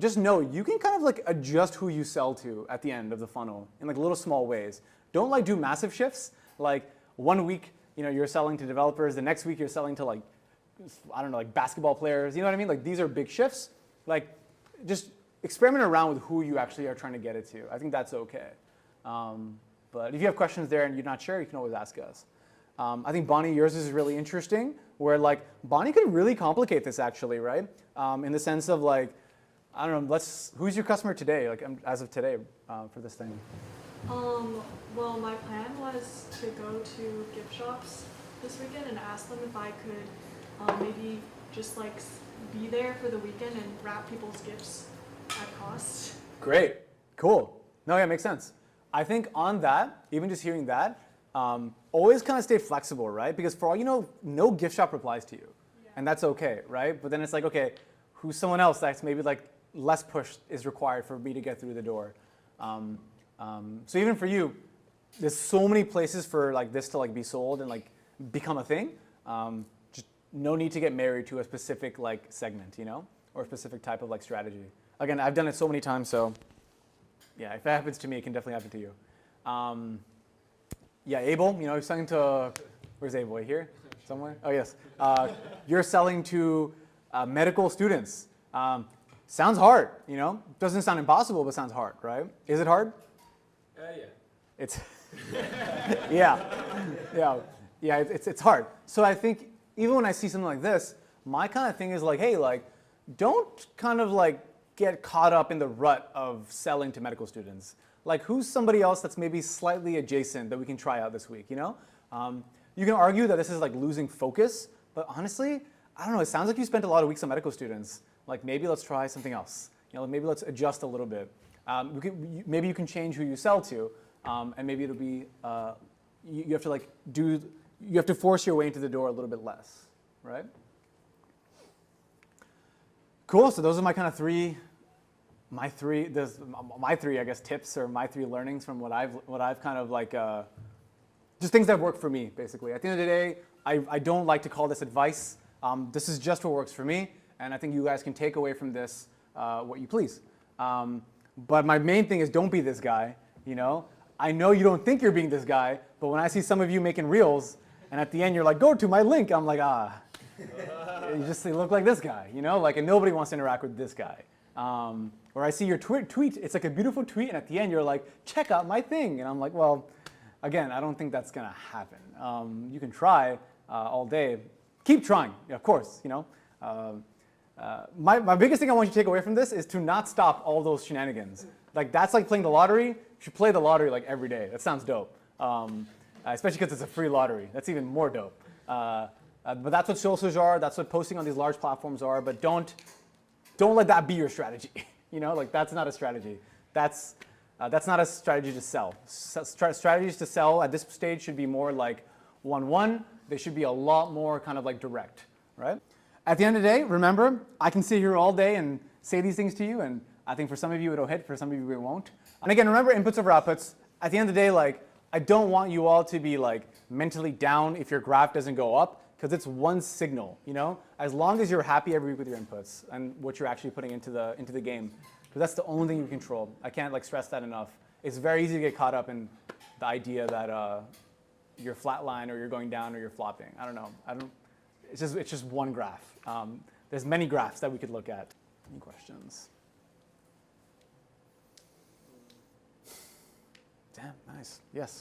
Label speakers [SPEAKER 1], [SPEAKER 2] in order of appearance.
[SPEAKER 1] just know you can kind of like adjust who you sell to at the end of the funnel in like little small ways. Don't like do massive shifts. Like one week, you're selling to developers. The next week you're selling to like, I don't know, like basketball players. You know what I mean? Like these are big shifts. Like just experiment around with who you actually are trying to get it to. I think that's okay. But if you have questions there and you're not sure, you can always ask us. I think Bonney, yours is really interesting, where like Bonney could really complicate this actually, right? In the sense of like, I don't know, who's your customer today, like as of today for this thing?
[SPEAKER 2] Well, my plan was to go to gift shops this weekend and ask them if I could maybe just like be there for the weekend and wrap people's gifts at cost.
[SPEAKER 1] Great, cool. No, yeah, makes sense. I think on that, even just hearing that, always kind of stay flexible, right? Because for all you know, no gift shop replies to you, and that's okay, right? But then it's like, okay, who's someone else that's maybe like less push is required for me to get through the door? So even for you, there's so many places for like this to like be sold and like become a thing. Just no need to get married to a specific like segment, or a specific type of like strategy. Again, I've done it so many times, so yeah, if it happens to me, it can definitely happen to you. Yeah, Abel, you're selling to, where's Abel, here somewhere? Oh yes, you're selling to medical students. Sounds hard, doesn't sound impossible, but sounds hard, right? Is it hard?
[SPEAKER 3] Yeah.
[SPEAKER 1] It's, it's hard. So I think even when I see something like this, my kind of thing is like, hey, like, don't kind of like get caught up in the rut of selling to medical students. Like, who's somebody else that's maybe slightly adjacent that we can try out this week, You can argue that this is like losing focus, but honestly, I don't know, it sounds like you spent a lot of weeks on medical students. Like maybe let's try something else. Maybe let's adjust a little bit. Maybe you can change who you sell to, and maybe it'll be, you have to like you have to force your way into the door a little bit less, right? Cool, so those are my kind of my three, I guess, tips or my three learnings from what I've kind of like, just things that work for me, basically. At the end of the day, I don't like to call this advice. This is just what works for me, and I think you guys can take away from this what you please. But my main thing is don't be this guy, I know you don't think you're being this guy, but when I see some of you making reels, and at the end you're like, go to my link, I'm like, you look like this guy, and nobody wants to interact with this guy. Or I see your tweet, it's like a beautiful tweet, and at the end you're like, check out my thing, and I'm like, well, again, I don't think that's gonna happen. You can try all day, keep trying, of course, My biggest thing I want you to take away from this is to not stop all those shenanigans. Like that's like playing the lottery. You should play the lottery like every day. That sounds dope, especially because it's a free lottery. That's even more dope. But that's what socials are. That's what posting on these large platforms are. But don't let that be your strategy. Like that's not a strategy. That's not a strategy to sell. Strategies to sell at this stage should be more like one-on-one. They should be a lot more kind of like direct, right? At the end of the day, remember, I can sit here all day and say these things to you, and I think for some of you it'll hit, for some of you it won't. And again, remember inputs over outputs. At the end of the day, like, I don't want you all to be like mentally down if your graph doesn't go up, because it's one signal, As long as you're happy every week with your inputs and what you're actually putting into the game, because that's the only thing you control. I can't like stress that enough. It's very easy to get caught up in the idea that you're flatline or you're going down or you're flopping. I don't know. It's just one graph. There's many graphs that we could look at. Any questions? Damn, nice. Yes.